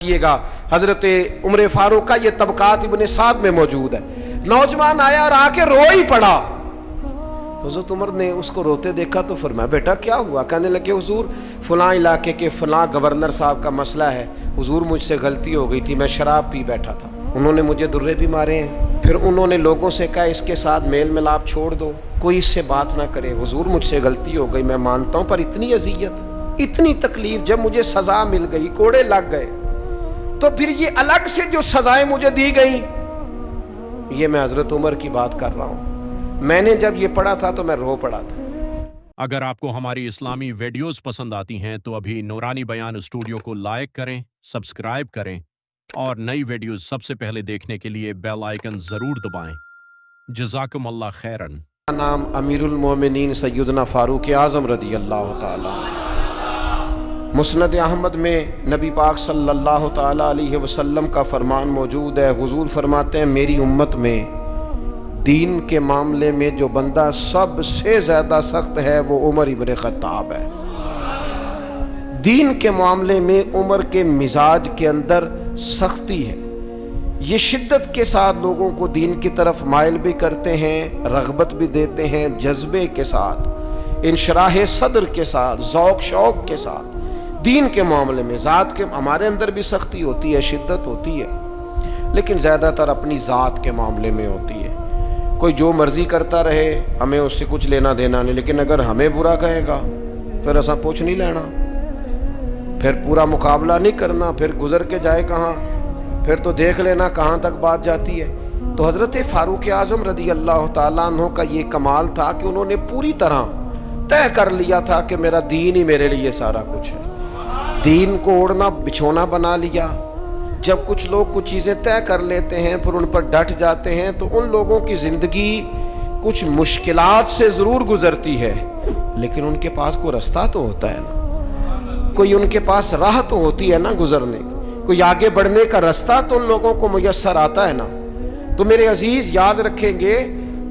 کیے گا حضرت عمر فاروق کا یہ طبقات ابن سعد میں موجود ہے۔ نوجوان آیا اور آ کے رو ہی پڑا۔ حضرت عمر نے اس کو روتے دیکھا تو فرمایا بیٹا کیا ہوا؟ کہنے لگے حضور فلاں علاقے کے فلاں گورنر صاحب کا مسئلہ ہے، حضور مجھ سے غلطی ہو گئی تھی، میں شراب پی بیٹھا تھا، انہوں نے مجھے درے بھی مارے ہیں، پھر انہوں نے لوگوں سے کہا اس کے ساتھ میل ملاپ چھوڑ دو، کوئی اس سے بات نہ کرے، حضور مجھ سے غلطی ہو گئی میں مانتا ہوں، پر اتنی اذیت اتنی تکلیف، جب مجھے سزا مل گئی، کوڑے لگ گئے، تو پھر یہ الگ سے جو سزائیں مجھے دی گئیں، یہ میں حضرت عمر کی بات کر رہا ہوں، میں نے جب یہ پڑھا تھا تو میں رو پڑا تھا۔ اگر آپ کو ہماری اسلامی ویڈیوز پسند آتی ہیں تو ابھی نورانی بیان اسٹوڈیو کو لائک کریں، سبسکرائب کریں اور نئی ویڈیوز سب سے پہلے دیکھنے کے لیے بیل آئیکن ضرور دبائیں۔ جزاکم اللہ خیرن۔ نام امیر المومنین سیدنا فاروق اعظم رضی اللہ تعالی۔ مسند احمد میں نبی پاک صلی اللہ تعالی علیہ وسلم کا فرمان موجود ہے، حضور فرماتے ہیں میری امت میں دین کے معاملے میں جو بندہ سب سے زیادہ سخت ہے وہ عمر ابن خطاب ہے۔ دین کے معاملے میں عمر کے مزاج کے اندر سختی ہے، یہ شدت کے ساتھ لوگوں کو دین کی طرف مائل بھی کرتے ہیں، رغبت بھی دیتے ہیں، جذبے کے ساتھ، انشراح صدر کے ساتھ، ذوق شوق کے ساتھ دین کے معاملے میں۔ ذات کے ہمارے اندر بھی سختی ہوتی ہے، شدت ہوتی ہے، لیکن زیادہ تر اپنی ذات کے معاملے میں ہوتی ہے۔ کوئی جو مرضی کرتا رہے ہمیں اس سے کچھ لینا دینا نہیں، لیکن اگر ہمیں برا کہے گا پھر ایسا پوچھ نہیں لینا، پھر پورا مقابلہ نہیں کرنا، پھر گزر کے جائے کہاں، پھر تو دیکھ لینا کہاں تک بات جاتی ہے۔ تو حضرت فاروق اعظم رضی اللہ تعالیٰ عنہ کا یہ کمال تھا کہ انہوں نے پوری طرح طے کر لیا تھا کہ میرا دین ہی میرے لیے سارا کچھ ہے، دین کو اوڑھنا بچھونا بنا لیا۔ جب کچھ لوگ کچھ چیزیں طے کر لیتے ہیں پھر ان پر ڈٹ جاتے ہیں تو ان لوگوں کی زندگی کچھ مشکلات سے ضرور گزرتی ہے، لیکن ان کے پاس کوئی رستہ تو ہوتا ہے نا، کوئی ان کے پاس راہ تو ہوتی ہے نا گزرنے، کوئی آگے بڑھنے کا رستہ تو ان لوگوں کو میسر آتا ہے نا۔ تو میرے عزیز یاد رکھیں گے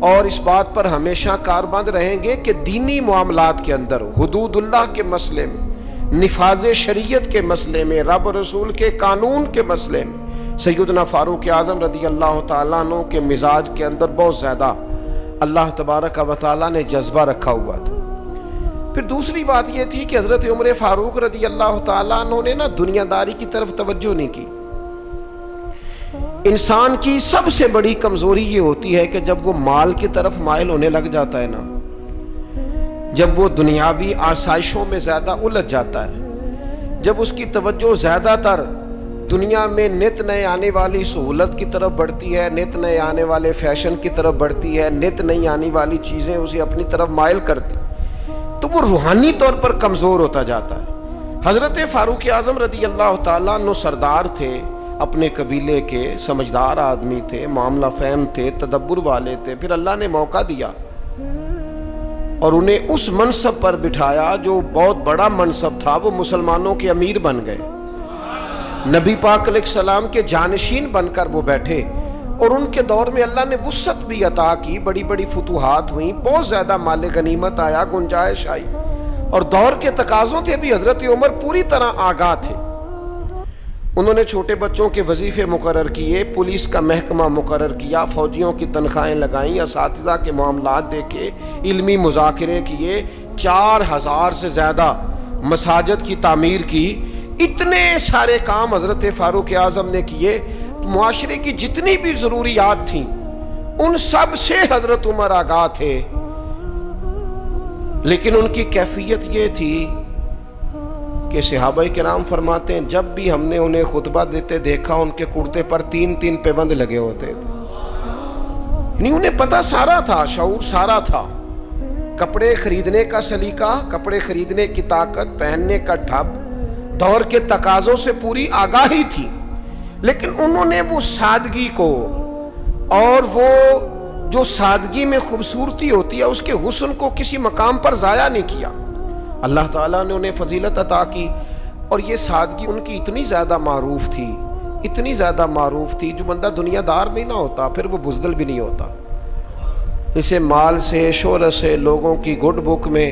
اور اس بات پر ہمیشہ کاربند رہیں گے کہ دینی معاملات کے اندر، حدود اللہ کے مسئلے میں، نفاذ شریعت کے مسئلے میں، رب رسول کے قانون کے مسئلے میں سیدنا فاروق اعظم رضی اللہ تعالیٰ عنہ کے مزاج کے اندر بہت زیادہ اللہ تبارک و تعالیٰ نے جذبہ رکھا ہوا تھا۔ پھر دوسری بات یہ تھی کہ حضرت عمر فاروق رضی اللہ تعالیٰ عنہ نے دنیا داری کی طرف توجہ نہیں کی۔ انسان کی سب سے بڑی کمزوری یہ ہوتی ہے کہ جب وہ مال کی طرف مائل ہونے لگ جاتا ہے نا، جب وہ دنیاوی آسائشوں میں زیادہ الجھ جاتا ہے، جب اس کی توجہ زیادہ تر دنیا میں نت نئے آنے والی سہولت کی طرف بڑھتی ہے، نت نئے آنے والے فیشن کی طرف بڑھتی ہے، نت نئی آنے والی چیزیں اسے اپنی طرف مائل کرتی، تو وہ روحانی طور پر کمزور ہوتا جاتا ہے۔ حضرت فاروق اعظم رضی اللہ تعالیٰ عنہ سردار تھے، اپنے قبیلے کے سمجھدار آدمی تھے، معاملہ فہم تھے، تدبر والے تھے، پھر اللہ نے موقع دیا اور انہیں اس منصب پر بٹھایا جو بہت بڑا منصب تھا، وہ مسلمانوں کے امیر بن گئے، نبی پاک علیہ السلام کے جانشین بن کر وہ بیٹھے، اور ان کے دور میں اللہ نے وسعت بھی عطا کی، بڑی بڑی فتوحات ہوئیں، بہت زیادہ مال غنیمت آیا، گنجائش آئی، اور دور کے تقاضوں تھے بھی حضرت عمر پوری طرح آگاہ تھے۔ انہوں نے چھوٹے بچوں کے وظیفے مقرر کیے، پولیس کا محکمہ مقرر کیا، فوجیوں کی تنخواہیں لگائیں، اساتذہ کے معاملات دیکھے، علمی مذاکرے کیے، 4000 سے زیادہ مساجد کی تعمیر کی، اتنے سارے کام حضرت فاروق اعظم نے کیے۔ معاشرے کی جتنی بھی ضروریات تھیں ان سب سے حضرت عمر آگاہ تھے، لیکن ان کی کیفیت یہ تھی کہ صحابہ کرام فرماتے ہیں جب بھی ہم نے انہیں خطبہ دیتے دیکھا ان کے کرتے پر 3 پیبند لگے ہوتے تھے، یعنی انہیں پتہ سارا تھا، شعور سارا تھا، کپڑے خریدنے کا سلیقہ، کپڑے خریدنے کی طاقت، پہننے کا ڈھب، دور کے تقاضوں سے پوری آگاہی تھی، لیکن انہوں نے وہ سادگی کو، اور وہ جو سادگی میں خوبصورتی ہوتی ہے اس کے حسن کو کسی مقام پر ضائع نہیں کیا۔ اللہ تعالیٰ نے انہیں فضیلت عطا کی، اور یہ سادگی ان کی اتنی زیادہ معروف تھی، اتنی زیادہ معروف تھی، جو بندہ دنیا دار نہیں نہ ہوتا پھر وہ بزدل بھی نہیں ہوتا، اسے مال سے، شہرت سے، لوگوں کی گڈ بک میں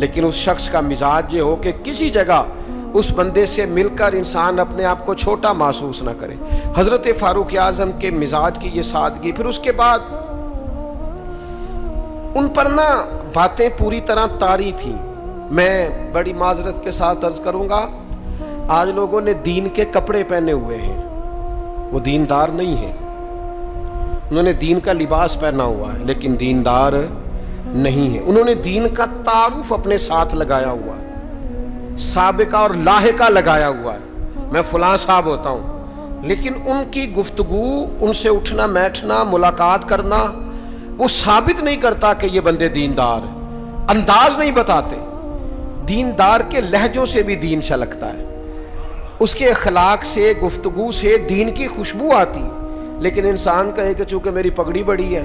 لیکن اس شخص کا مزاج یہ ہو کہ کسی جگہ اس بندے سے مل کر انسان اپنے آپ کو چھوٹا محسوس نہ کرے۔ حضرت فاروق اعظم کے مزاج کی یہ سادگی، پھر اس کے بعد ان پر نہ باتیں پوری طرح طاری تھیں۔ میں بڑی معذرت کے ساتھ عرض کروں گا، آج لوگوں نے دین کے کپڑے پہنے ہوئے ہیں، وہ دیندار نہیں ہیں۔ انہوں نے دین کا لباس پہنا ہوا ہے لیکن دیندار نہیں ہے۔ انہوں نے دین کا تعارف اپنے ساتھ لگایا ہوا ہے، سابقہ اور لاحقہ لگایا ہوا ہے، میں فلاں صاحب ہوتا ہوں، لیکن ان کی گفتگو، ان سے اٹھنا بیٹھنا، ملاقات کرنا، وہ ثابت نہیں کرتا کہ یہ بندے دیندار ہیں۔ انداز نہیں بتاتے۔ دیندار کے لہجوں سے بھی دین چھلکتا ہے، اس کے اخلاق سے، گفتگو سے دین کی خوشبو آتی، لیکن انسان کہے کہ چونکہ میری پگڑی بڑی ہے،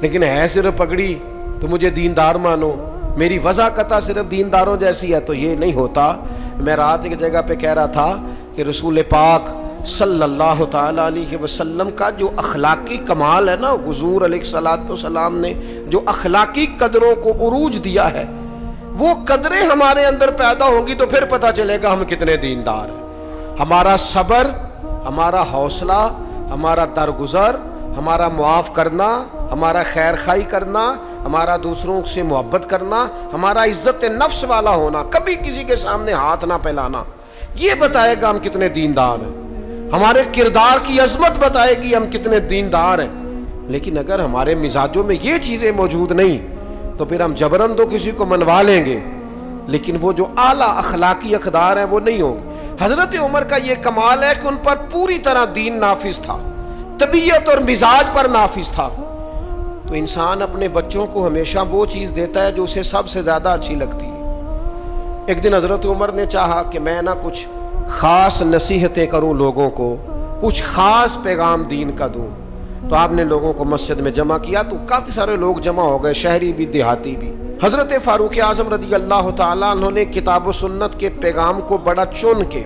لیکن ہے صرف پگڑی تو مجھے دیندار مانو، میری وضاحت صرف دینداروں جیسی ہے، تو یہ نہیں ہوتا۔ میں رات ایک جگہ پہ کہہ رہا تھا کہ رسول پاک صلی اللہ تعالی علیہ وسلم کا جو اخلاقی کمال ہے نا، حضور علیہ الصلوۃ والسلام نے جو اخلاقی قدروں کو عروج دیا ہے، وہ قدریں ہمارے اندر پیدا ہوں گی تو پھر پتہ چلے گا ہم کتنے دیندار ہیں۔ ہمارا صبر، ہمارا حوصلہ، ہمارا درگزر، ہمارا معاف کرنا، ہمارا خیر خواہی کرنا، ہمارا دوسروں سے محبت کرنا، ہمارا عزت نفس والا ہونا، کبھی کسی کے سامنے ہاتھ نہ پھیلانا، یہ بتائے گا ہم کتنے دیندار ہیں۔ ہمارے کردار کی عظمت بتائے گی ہم کتنے دیندار ہیں۔ لیکن اگر ہمارے مزاجوں میں یہ چیزیں موجود نہیں تو پھر ہم جبرن تو کسی کو منوا لیں گے، لیکن وہ جو اعلیٰ اخلاقی اقدار ہیں وہ نہیں ہوں گے۔ حضرت عمر کا یہ کمال ہے کہ ان پر پوری طرح دین نافذ تھا، طبیعت اور مزاج پر نافذ تھا۔ تو انسان اپنے بچوں کو ہمیشہ وہ چیز دیتا ہے جو اسے سب سے زیادہ اچھی لگتی ہے۔ ایک دن حضرت عمر نے چاہا کہ میں نہ کچھ خاص نصیحتیں کروں لوگوں کو، کچھ خاص پیغام دین کا دوں، تو آپ نے لوگوں کو مسجد میں جمع کیا، تو کافی سارے لوگ جمع ہو گئے، شہری بھی دیہاتی بھی۔ حضرت فاروق اعظم رضی اللہ تعالیٰ عنہ نے کتاب و سنت کے پیغام کو بڑا چن کے،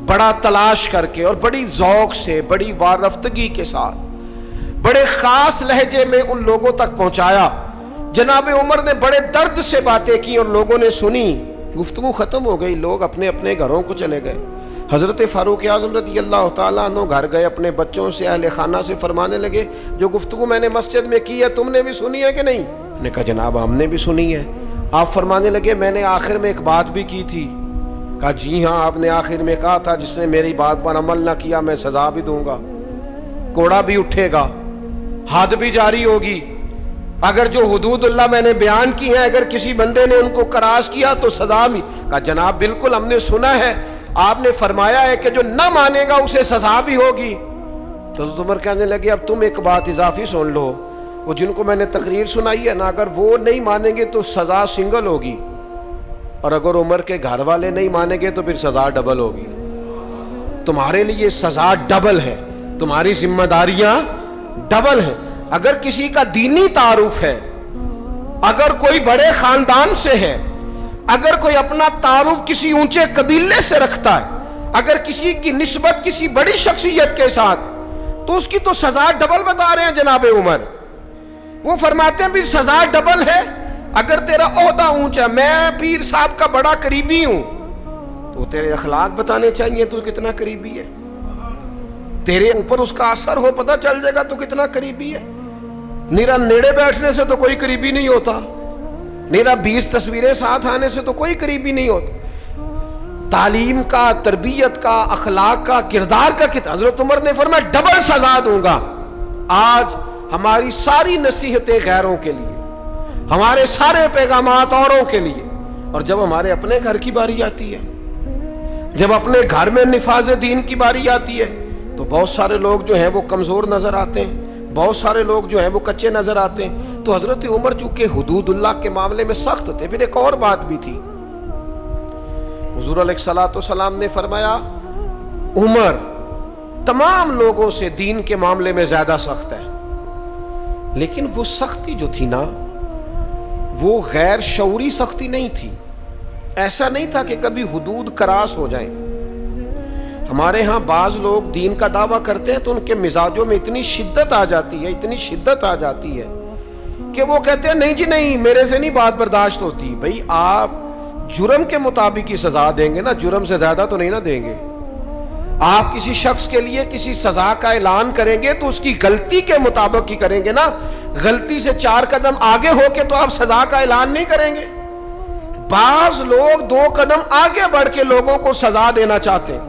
بڑا تلاش کر کے اور بڑی ذوق سے، بڑی وارفتگی کے ساتھ، بڑے خاص لہجے میں ان لوگوں تک پہنچایا۔ جناب عمر نے بڑے درد سے باتیں کی اور لوگوں نے سنی، گفتگو ختم ہو گئی، لوگ اپنے اپنے گھروں کو چلے گئے۔ حضرت فاروق اعظم رضی اللہ تعالیٰ عنہ گھر گئے، اپنے بچوں سے، اہل خانہ سے فرمانے لگے، جو گفتگو میں نے مسجد میں کی ہے تم نے بھی سنی ہے کہ نہیں؟ انہوں نے کہا جناب ہم نے بھی سنی ہے۔ آپ فرمانے لگے میں نے آخر میں ایک بات بھی کی تھی۔ کہا جی ہاں، آپ نے آخر میں کہا تھا جس نے میری بات پر عمل نہ کیا میں سزا بھی دوں گا، کوڑا بھی اٹھے گا، حد بھی جاری ہوگی۔ اگر جو حدود اللہ میں نے بیان کی ہیں اگر کسی بندے نے ان کو کراس کیا تو سزا بھی۔ کہا جناب بالکل ہم نے سنا ہے، آپ نے فرمایا ہے کہ جو نہ مانے گا اسے سزا بھی ہوگی۔ تو عمر کہنے لگے اب تم ایک بات اضافی سن لو، وہ جن کو میں نے تقریر سنائی ہے نا، اگر وہ نہیں مانیں گے تو سزا سنگل ہوگی، اور اگر عمر کے گھر والے نہیں مانیں گے تو پھر سزا ڈبل ہوگی۔ تمہارے لیے سزا ڈبل ہے، تمہاری ذمہ داریاں ڈبل ہیں۔ اگر کسی کا دینی تعارف ہے، اگر کوئی بڑے خاندان سے ہے، اگر کوئی اپنا تعارف کسی اونچے قبیلے سے رکھتا ہے، اگر کسی کی نسبت کسی بڑی شخصیت کے ساتھ، تو اس کی تو سزا ڈبل بتا رہے ہیں جناب عمر۔ وہ فرماتے ہیں بھی سزا ڈبل ہے۔ اگر تیرا عہدہ اونچا، میں پیر صاحب کا بڑا قریبی ہوں، تو تیرے اخلاق بتانے چاہیے تو کتنا قریبی ہے، تیرے اوپر اس کا اثر ہو پتہ چل جائے گا تو کتنا قریبی ہے۔ نیرا نیڑے بیٹھنے سے تو کوئی قریبی نہیں ہوتا، نیرا 20 تصویریں ساتھ آنے سے تو کوئی قریبی نہیں ہوتا۔ تعلیم کا، تربیت کا، اخلاق کا، کردار کا کتنا۔ حضرت عمر نے فرمایا ڈبل سزا دوں گا۔ آج ہماری ساری نصیحتیں غیروں کے لیے، ہمارے سارے پیغامات اوروں کے لیے، اور جب ہمارے اپنے گھر کی باری آتی ہے، جب اپنے گھر میں نفاذ دین کی باری آتی ہے، تو بہت سارے لوگ جو ہیں وہ کمزور نظر آتے ہیں، بہت سارے لوگ جو ہیں وہ کچے نظر آتے ہیں۔ تو حضرت عمر چونکہ حدود اللہ کے معاملے میں سخت تھے۔ پھر ایک اور بات بھی تھی، حضور علیہ الصلوۃ والسلام نے فرمایا عمر تمام لوگوں سے دین کے معاملے میں زیادہ سخت ہے، لیکن وہ سختی جو تھی نا وہ غیر شعوری سختی نہیں تھی۔ ایسا نہیں تھا کہ کبھی حدود کراس ہو جائیں۔ ہمارے ہاں بعض لوگ دین کا دعویٰ کرتے ہیں تو ان کے مزاجوں میں اتنی شدت آ جاتی ہے، اتنی شدت آ جاتی ہے کہ وہ کہتے ہیں نہیں جی نہیں میرے سے نہیں بات برداشت ہوتی. بھئی آپ جرم کے مطابق ہی سزا دیں گے نا, جرم سے زیادہ تو نہیں نا دیں گے. آپ کسی شخص کے لیے کسی سزا کا اعلان کریں گے تو اس کی غلطی کے مطابق ہی کریں گے نا. غلطی سے 4 قدم آگے ہو کے تو آپ سزا کا اعلان نہیں کریں گے. بعض لوگ 2 قدم آگے بڑھ کے لوگوں کو سزا دینا چاہتے ہیں.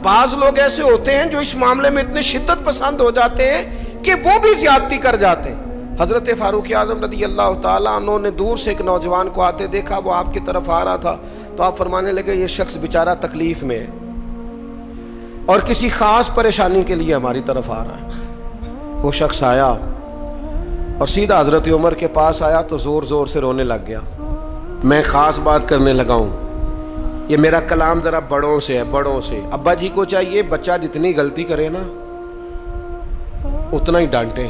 بعض لوگ ایسے ہوتے ہیں جو اس معاملے میں اتنے شدت پسند ہو جاتے ہیں کہ وہ بھی زیادتی کر جاتے ہیں. حضرت فاروق اعظم رضی اللہ تعالیٰ عنہ نے دور سے ایک نوجوان کو آتے دیکھا, وہ آپ کی طرف آ رہا تھا تو آپ فرمانے لگے یہ شخص بیچارہ تکلیف میں ہے اور کسی خاص پریشانی کے لیے ہماری طرف آ رہا ہے. وہ شخص آیا اور سیدھا حضرت عمر کے پاس آیا تو زور زور سے رونے لگ گیا. میں خاص بات کرنے لگا ہوں, یہ میرا کلام ذرا بڑوں سے ہے, بڑوں سے. ابا جی کو چاہیے بچہ جتنی غلطی کرے نا اتنا ہی ڈانٹے,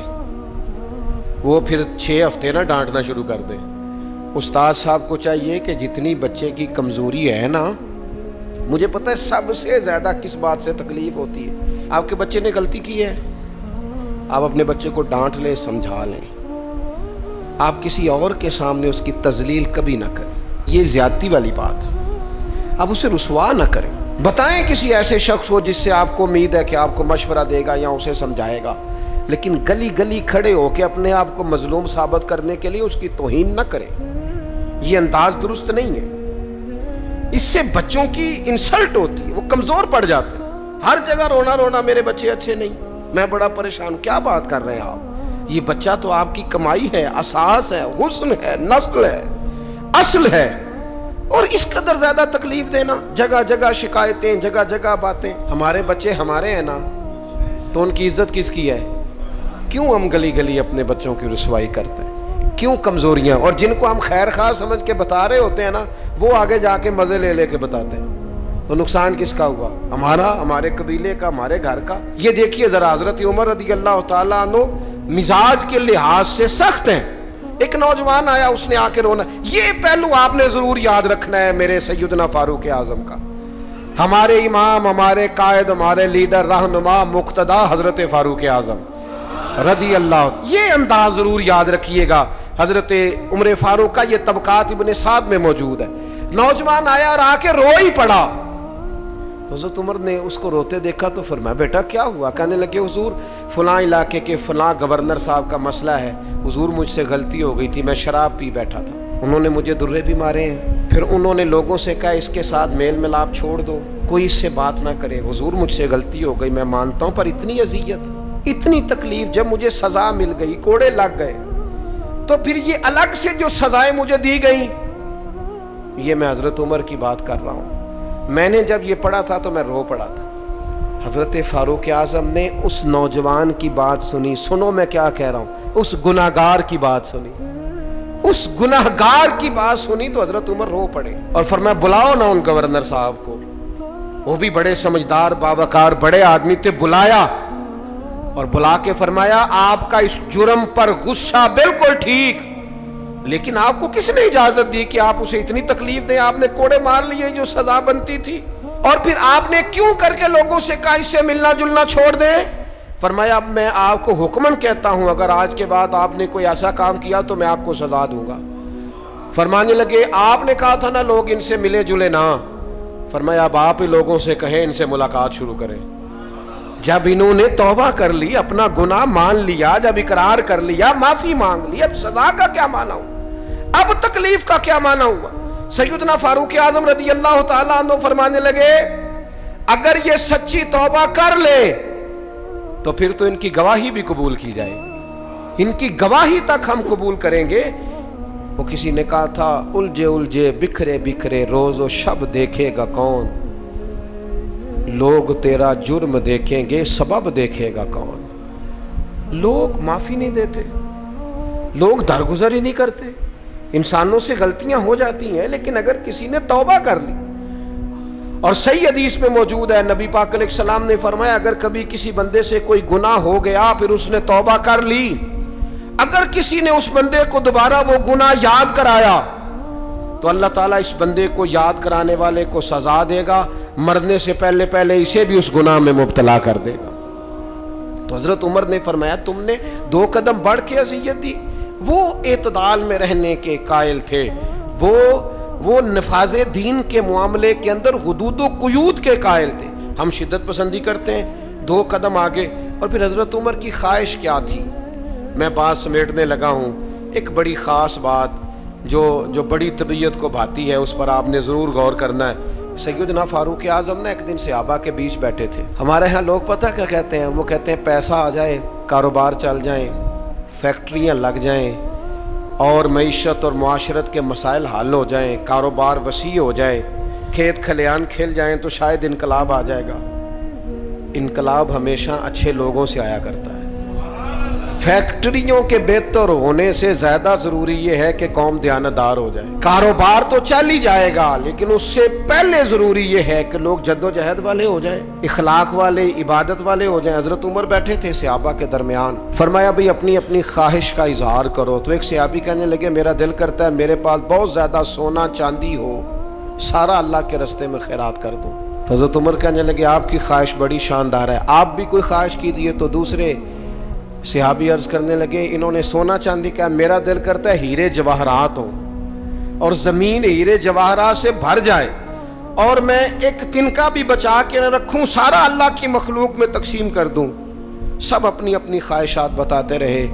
وہ پھر 6 ہفتے نہ ڈانٹنا شروع کر دیں. استاد صاحب کو چاہیے کہ جتنی بچے کی کمزوری ہے نا, مجھے پتہ ہے سب سے زیادہ کس بات سے تکلیف ہوتی ہے. آپ کے بچے نے غلطی کی ہے, آپ اپنے بچے کو ڈانٹ لیں, سمجھا لیں. آپ کسی اور کے سامنے اس کی تذلیل کبھی نہ کریں, یہ زیادتی والی بات ہے. آپ اسے رسوا نہ کریں. بتائیں کسی ایسے شخص کو جس سے آپ کو امید ہے کہ آپ کو مشورہ دے گا یا اسے سمجھائے گا, لیکن گلی گلی کھڑے ہو کے اپنے آپ کو مظلوم ثابت کرنے کے لیے اس کی توہین نہ کریں. یہ انداز درست نہیں ہے. اس سے بچوں کی انسلٹ ہوتی ہے, وہ کمزور پڑ جاتے ہیں. ہر جگہ رونا رونا میرے بچے اچھے نہیں, میں بڑا پریشان ہوں. کیا بات کر رہے ہیں آپ؟ یہ بچہ تو آپ کی کمائی ہے, اساس ہے, حسن ہے, نسل ہے, اصل ہے, اور اس قدر زیادہ تکلیف دینا. جگہ جگہ شکایتیں, جگہ جگہ باتیں. ہمارے بچے ہمارے ہیں نا, تو ان کی عزت کس کی ہے؟ کیوں ہم گلی گلی اپنے بچوں کی رسوائی کرتے ہیں؟ کیوں کمزوریاں؟ اور جن کو ہم خیر خواہ سمجھ کے بتا رہے ہوتے ہیں نا, وہ آگے جا کے مزے لے لے کے بتاتے ہیں. تو نقصان کس کا ہوا؟ ہمارا, ہمارے قبیلے کا, ہمارے گھر کا. یہ دیکھیے ذرا, حضرت عمر رضی اللہ تعالیٰ عنہ مزاج کے لحاظ سے سخت ہیں. ایک نوجوان آیا, اس نے آ کے رونا. یہ پہلو آپ نے ضرور یاد رکھنا ہے میرے سیدنا فاروق اعظم کا. ہمارے امام, ہمارے قائد, ہمارے لیڈر, رہنما, مقتدا حضرت فاروق اعظم رضی اللہ. یہ انداز ضرور یاد رکھیے گا. حضرت عمر فاروق کا یہ طبقات ابن سعد میں موجود ہے. نوجوان آیا اور آ کے رو ہی پڑا. حضرت عمر نے اس کو روتے دیکھا تو فرمایا بیٹا کیا ہوا؟ کہنے لگے حضور فلاں علاقے کے فلاں گورنر صاحب کا مسئلہ ہے. حضور مجھ سے غلطی ہو گئی تھی, میں شراب پی بیٹھا تھا, انہوں نے مجھے درے بھی مارے ہیں. پھر انہوں نے لوگوں سے کہا اس کے ساتھ میل ملاپ چھوڑ دو, کوئی اس سے بات نہ کرے. حضور مجھ سے غلطی ہو گئی, میں مانتا ہوں, پر اتنی اذیت, اتنی تکلیف, جب مجھے سزا مل گئی, کوڑے لگ گئے, تو پھر یہ الگ سے جو سزائیں مجھے دی گئیں, یہ میں حضرت عمر کی بات کر رہا ہوں. میں نے جب یہ پڑھا تھا تو میں رو پڑا تھا. حضرت فاروق اعظم نے اس نوجوان کی بات سنی. سنو میں کیا کہہ رہا ہوں, اس گناہگار کی بات سنی, اس گناہگار کی بات سنی تو حضرت عمر رو پڑے اور فرمایا بلاؤ نا ان گورنر صاحب کو. وہ بھی بڑے سمجھدار, باوقار, بڑے آدمی تھے. بلایا اور بلا کے فرمایا آپ کا اس جرم پر غصہ بالکل ٹھیک, لیکن آپ کو کس نے اجازت دی کہ آپ اسے اتنی تکلیف دیں؟ آپ نے کوڑے مار لیے جو سزا بنتی تھی, اور پھر آپ نے کیوں کر کے لوگوں سے کہا اس سے ملنا جلنا چھوڑ دیں؟ فرمایا اب میں آپ کو حکمن کہتا ہوں, اگر آج کے بعد آپ نے کوئی ایسا کام کیا تو میں آپ کو سزا دوں گا. فرمانے لگے آپ نے کہا تھا نا لوگ ان سے ملے جلے نہ. فرمایا اب آپ ہی لوگوں سے کہیں ان سے ملاقات شروع کریں. جب انہوں نے توبہ کر لی, اپنا گناہ مان لیا, جب اقرار کر لیا, معافی مانگ لی, اب سزا کا کیا معنی ہوا؟ اب تکلیف کا کیا معنی ہوا؟ سیدنا فاروق اعظم رضی اللہ تعالیٰ عنہ فرمانے لگے اگر یہ سچی توبہ کر لے تو پھر تو ان کی گواہی بھی قبول کی جائے, ان کی گواہی تک ہم قبول کریں گے. وہ کسی نے کہا تھا الجھے الجھے بکھرے بکھرے روز و شب دیکھے گا کون, لوگ تیرا جرم دیکھیں گے سبب دیکھے گا کون. لوگ معافی نہیں دیتے, لوگ درگزر ہی نہیں کرتے. انسانوں سے غلطیاں ہو جاتی ہیں, لیکن اگر کسی نے توبہ کر لی, اور صحیح حدیث میں موجود ہے نبی پاک علیہ السلام نے فرمایا اگر کبھی کسی بندے سے کوئی گناہ ہو گیا پھر اس نے توبہ کر لی, اگر کسی نے اس بندے کو دوبارہ وہ گناہ یاد کرایا تو اللہ تعالیٰ اس بندے کو یاد کرانے والے کو سزا دے گا, مرنے سے پہلے پہلے اسے بھی اس گناہ میں مبتلا کر دے گا. تو حضرت عمر نے فرمایا تم نے 2 قدم بڑھ کے اذیت دی, وہ اعتدال میں رہنے کے قائل تھے، وہ نفاذ دین کے معاملے کے اندر حدود و قیود کے قائل تھے۔ ہم شدت پسندی کرتے ہیں، 2 قدم آگے۔ اور پھر حضرت عمر کی خواہش کیا تھی؟ میں بات سمیٹنے لگا ہوں۔ ایک بڑی خاص بات جو بڑی طبیعت کو بھاتی ہے، اس پر آپ نے ضرور غور کرنا ہے۔ سیدنا فاروق اعظم نے ایک دن صحابہ کے بیچ بیٹھے تھے۔ ہمارے ہاں لوگ پتہ کیا کہتے ہیں؟ وہ کہتے ہیں پیسہ آ جائے، کاروبار چل جائیں، فیکٹریاں لگ جائیں اور معیشت اور معاشرت کے مسائل حل ہو جائیں، کاروبار وسیع ہو جائے، کھیت کھلیان کھل جائیں تو شاید انقلاب آ جائے گا۔ انقلاب ہمیشہ اچھے لوگوں سے آیا کرتا ہے۔ فیکٹریوں کے بہتر ہونے سے زیادہ ضروری یہ ہے کہ قوم دیانتدار ہو جائے۔ کاروبار تو چل ہی جائے گا، لیکن اس سے پہلے ضروری یہ ہے کہ لوگ جد و جہد والے ہو جائیں، اخلاق والے، عبادت والے ہو جائیں۔ حضرت عمر بیٹھے تھے صحابہ کے درمیان، فرمایا بھئی اپنی اپنی خواہش کا اظہار کرو۔ تو ایک صحابی کہنے لگے میرا دل کرتا ہے میرے پاس بہت زیادہ سونا چاندی ہو، سارا اللہ کے راستے میں خیرات کر دوں۔ تو حضرت عمر کہنے لگے آپ کی خواہش بڑی شاندار ہے، آپ بھی کوئی خواہش کیجیے۔ تو دوسرے صحابی عرض کرنے لگے، انہوں نے سونا چاندی کہا، میرا دل کرتا ہے ہیرے جواہرات ہوں اور زمین ہیرے جواہرات سے بھر جائے اور میں ایک تنکا بھی بچا کے نہ رکھوں، سارا اللہ کی مخلوق میں تقسیم کر دوں۔ سب اپنی اپنی خواہشات بتاتے رہے۔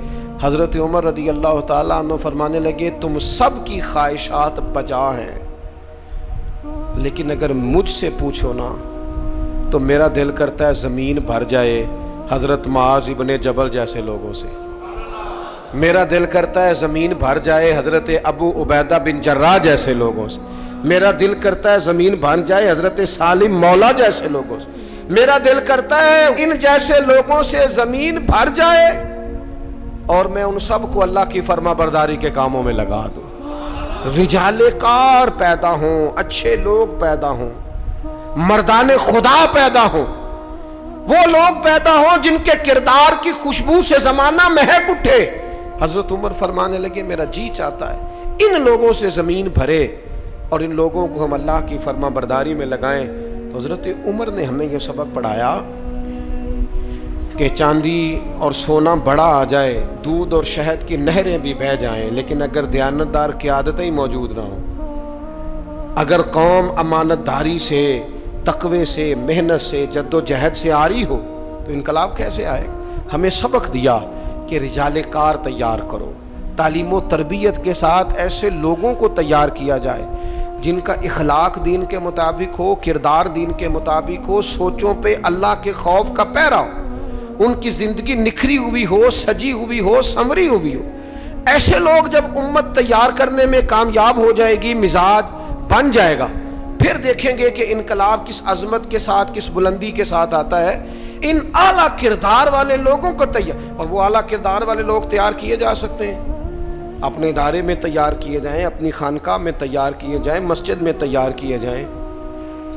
حضرت عمر رضی اللہ تعالیٰ عنہ فرمانے لگے تم سب کی خواہشات بجا ہیں، لیکن اگر مجھ سے پوچھو نا تو میرا دل کرتا ہے زمین بھر جائے حضرت معاذ ابن جبل جیسے لوگوں سے، میرا دل کرتا ہے زمین بھر جائے حضرت ابو عبیدہ بن جراح جیسے لوگوں سے، میرا دل کرتا ہے زمین بھر جائے حضرت سالم مولا جیسے لوگوں سے، میرا دل کرتا ہے ان جیسے لوگوں سے زمین بھر جائے اور میں ان سب کو اللہ کی فرما برداری کے کاموں میں لگا دوں۔ رجال کار پیدا ہوں، اچھے لوگ پیدا ہوں، مردان خدا پیدا ہوں، وہ لوگ پیدا ہوں جن کے کردار کی خوشبو سے زمانہ مہک اٹھے۔ حضرت عمر فرمانے لگے میرا جی چاہتا ہے ان لوگوں سے زمین بھرے اور ان لوگوں کو ہم اللہ کی فرما برداری میں لگائیں۔ تو حضرت عمر نے ہمیں یہ سبق پڑھایا کہ چاندی اور سونا بڑا آ جائے، دودھ اور شہد کی نہریں بھی بہہ جائیں، لیکن اگر دیانتدار قیادتیں ہی موجود نہ ہوں، اگر قوم امانت داری سے، تقوی سے، محنت سے، جد و جہد سے آری ہو تو انقلاب کیسے آئے گا؟ ہمیں سبق دیا کہ رجال کار تیار کرو، تعلیم و تربیت کے ساتھ ایسے لوگوں کو تیار کیا جائے جن کا اخلاق دین کے مطابق ہو، کردار دین کے مطابق ہو، سوچوں پہ اللہ کے خوف کا پیرا ہو، ان کی زندگی نکھری ہوئی ہو، سجی ہوئی ہو، سنوری ہوئی ہو۔ ایسے لوگ جب امت تیار کرنے میں کامیاب ہو جائے گی، مزاج بن جائے گا، پھر دیکھیں گے کہ انقلاب کس عظمت کے ساتھ، کس بلندی کے ساتھ آتا ہے۔ ان اعلیٰ کردار والے لوگوں کو تیار، اور وہ اعلیٰ کردار والے لوگ تیار کیے جا سکتے ہیں، اپنے ادارے میں تیار کیے جائیں، اپنی خانقاہ میں تیار کیے جائیں، مسجد میں تیار کیے جائیں،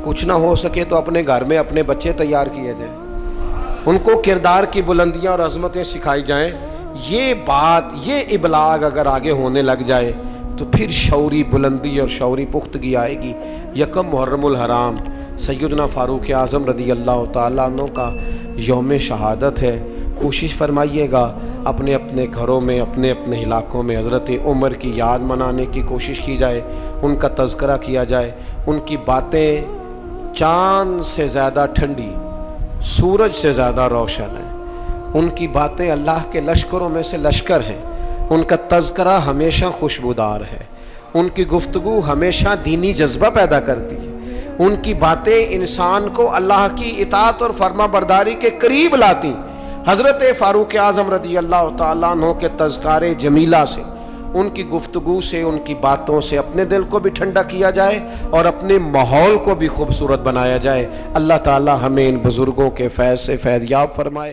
کچھ نہ ہو سکے تو اپنے گھر میں اپنے بچے تیار کیے جائیں، ان کو کردار کی بلندیاں اور عظمتیں سکھائی جائیں۔ یہ بات، یہ ابلاغ اگر آگے ہونے لگ جائے تو پھر شعوری بلندی اور شعوری پختگی آئے گی۔ یکم محرم الحرام سیدنا فاروق اعظم رضی اللہ تعالیٰ عنہ کا یوم شہادت ہے۔ کوشش فرمائیے گا اپنے اپنے گھروں میں، اپنے اپنے علاقوں میں حضرت عمر کی یاد منانے کی کوشش کی جائے، ان کا تذکرہ کیا جائے۔ ان کی باتیں چاند سے زیادہ ٹھنڈی، سورج سے زیادہ روشن ہیں، ان کی باتیں اللہ کے لشکروں میں سے لشکر ہیں، ان کا تذکرہ ہمیشہ خوشبودار ہے، ان کی گفتگو ہمیشہ دینی جذبہ پیدا کرتی ہے، ان کی باتیں انسان کو اللہ کی اطاعت اور فرما برداری کے قریب لاتی۔ حضرت فاروق اعظم رضی اللہ تعالیٰ عنہ کے تذکار جمیلہ سے، ان کی گفتگو سے، ان کی باتوں سے اپنے دل کو بھی ٹھنڈا کیا جائے اور اپنے ماحول کو بھی خوبصورت بنایا جائے۔ اللہ تعالیٰ ہمیں ان بزرگوں کے فیض سے فیض یاب فرمائے۔